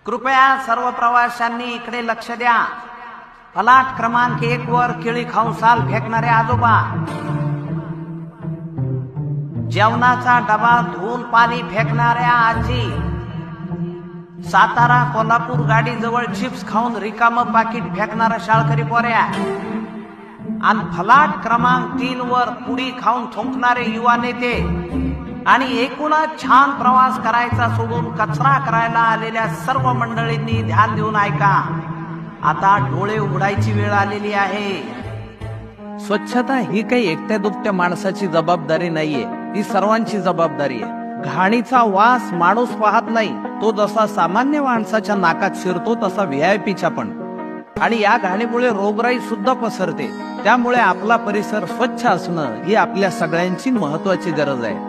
कृपया सर्व प्रवाशांनी इकडे लक्ष द्या। फलाट क्रमांक 1 वर केळी खाऊन साल फेकणारे आजोबा, जेवणाचा डबा धुवून पाणी फेकणाऱ्या आजी, सातारा कोल्हापूर गाडी जवळ चिप्स खाऊन रिकाम पाकिट फेकणारा शाळकरी पोऱ्या, आणि फलाट क्रमांक 3 वर पुडी खाऊन थुंकणारे युवा नेते, आणि एकूणच छान प्रवास करायचा सोडून कचरा करायला आलेल्या सर्व मंडळींनी ध्यान देऊन ऐका। आता डोळे उघडायची वेळ आलेली आहे। स्वच्छता ही काही एकट्या दुकट्या माणसाची जबाबदारी नाहीये, ती सर्वांची जबाबदारी आहे। घाणीचा वास माणूस पाहत नाही, तो जसा सामान्य माणसाच्या नाकात शिरतो तसा व्हीआयपीच्या पण। आणि या घाणीमुळे रोगराई सुद्धा पसरते। त्यामुळे आपला परिसर स्वच्छ असणं ही आपल्या सगळ्यांची महत्वाची गरज आहे।